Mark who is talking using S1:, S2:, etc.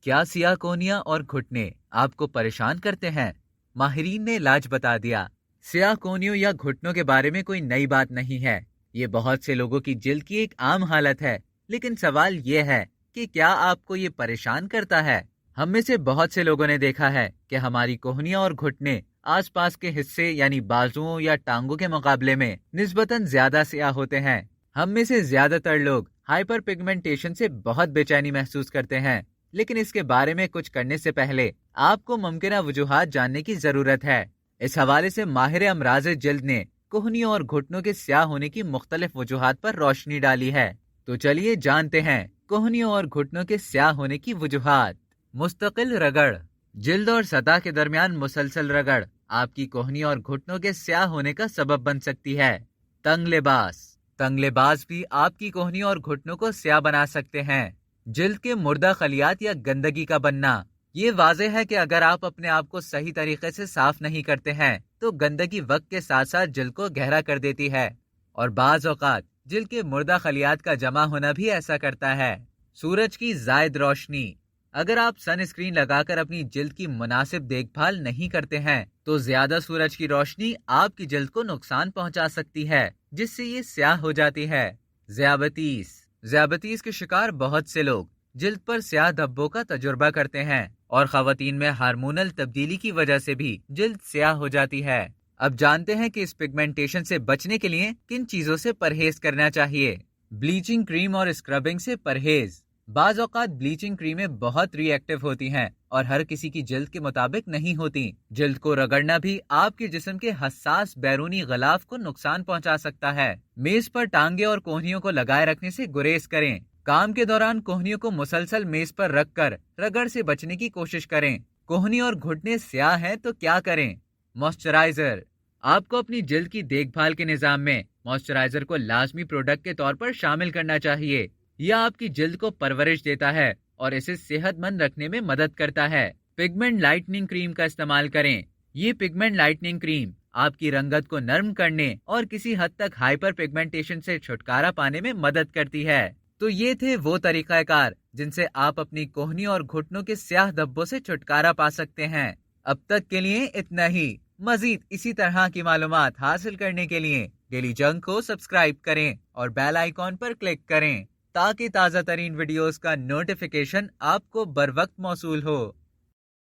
S1: کیا سیاہ کونیاں اور گھٹنے آپ کو پریشان کرتے ہیں؟ ماہرین نے علاج بتا دیا۔ سیاہ کونیوں یا گھٹنوں کے بارے میں کوئی نئی بات نہیں ہے، یہ بہت سے لوگوں کی جلد کی ایک عام حالت ہے، لیکن سوال یہ ہے کہ کیا آپ کو یہ پریشان کرتا ہے؟ ہم میں سے بہت سے لوگوں نے دیکھا ہے کہ ہماری کوہنیاں اور گھٹنے آس پاس کے حصے یعنی بازوؤں یا ٹانگوں کے مقابلے میں نسبتاً زیادہ سیاہ ہوتے ہیں۔ ہم میں سے زیادہ تر لوگ ہائپر پگمنٹیشن سے بہت بے چینی محسوس کرتے ہیں، لیکن اس کے بارے میں کچھ کرنے سے پہلے آپ کو ممکنہ وجوہات جاننے کی ضرورت ہے۔ اس حوالے سے ماہر امراض جلد نے کوہنیوں اور گھٹنوں کے سیاہ ہونے کی مختلف وجوہات پر روشنی ڈالی ہے۔ تو چلیے جانتے ہیں کوہنیوں اور گھٹنوں کے سیاہ ہونے کی وجوہات۔ مستقل رگڑ، جلد اور سطح کے درمیان مسلسل رگڑ آپ کی کوہنیوں اور گھٹنوں کے سیاہ ہونے کا سبب بن سکتی ہے۔ تنگ لباس بھی آپ کی کوہنیوں اور گھٹنوں کو سیاہ بنا سکتے ہیں۔ جلد کے مردہ خلیات یا گندگی کا بننا، یہ واضح ہے کہ اگر آپ اپنے آپ کو صحیح طریقے سے صاف نہیں کرتے ہیں تو گندگی وقت کے ساتھ ساتھ جلد کو گہرا کر دیتی ہے، اور بعض اوقات جلد کے مردہ خلیات کا جمع ہونا بھی ایسا کرتا ہے۔ سورج کی زائد روشنی، اگر آپ سن اسکرین لگا کر اپنی جلد کی مناسب دیکھ بھال نہیں کرتے ہیں تو زیادہ سورج کی روشنی آپ کی جلد کو نقصان پہنچا سکتی ہے، جس سے یہ سیاہ ہو جاتی ہے۔ ذیابطیس کے شکار بہت سے لوگ جلد پر سیاہ دھبوں کا تجربہ کرتے ہیں، اور خواتین میں ہارمونل تبدیلی کی وجہ سے بھی جلد سیاہ ہو جاتی ہے۔ اب جانتے ہیں کہ اس پگمنٹیشن سے بچنے کے لیے کن چیزوں سے پرہیز کرنا چاہیے۔ بلیچنگ کریم اور اسکربنگ سے پرہیز۔ بعض اوقات بلیچنگ کریمیں بہت ری ایکٹیو ہوتی ہیں اور ہر کسی کی جلد کے مطابق نہیں ہوتی۔ جلد کو رگڑنا بھی آپ کے جسم کے حساس بیرونی غلاف کو نقصان پہنچا سکتا ہے۔ میز پر ٹانگیں اور کوہنیوں کو لگائے رکھنے سے گریز کریں۔ کام کے دوران کوہنیوں کو مسلسل میز پر رکھ کر رگڑ سے بچنے کی کوشش کریں۔ کوہنی اور گھٹنے سیاہ ہیں تو کیا کریں؟ موئسچرائزر، آپ کو اپنی جلد کی دیکھ بھال کے نظام میں موئسچرائزر کو لازمی پروڈکٹ کے طور پر شامل کرنا چاہیے۔ یہ آپ کی جلد کو پرورش دیتا ہے اور اسے صحت مند رکھنے میں مدد کرتا ہے۔ پگمنٹ لائٹننگ کریم کا استعمال کریں۔ یہ پگمنٹ لائٹننگ کریم آپ کی رنگت کو نرم کرنے اور کسی حد تک ہائپر پگمنٹیشن سے چھٹکارا پانے میں مدد کرتی ہے۔ تو یہ تھے وہ طریقہ کار جن سے آپ اپنی کوہنی اور گھٹنوں کے سیاہ دھبوں سے چھٹکارا پا سکتے ہیں۔ اب تک کے لیے اتنا ہی۔ مزید اسی طرح کی معلومات حاصل کرنے کے لیے ڈیلی جنگ کو سبسکرائب کریں اور بیل آئیکن پر کلک کریں تاکہ تازہ ترین ویڈیوز کا نوٹیفیکیشن آپ کو بر وقت موصول ہو۔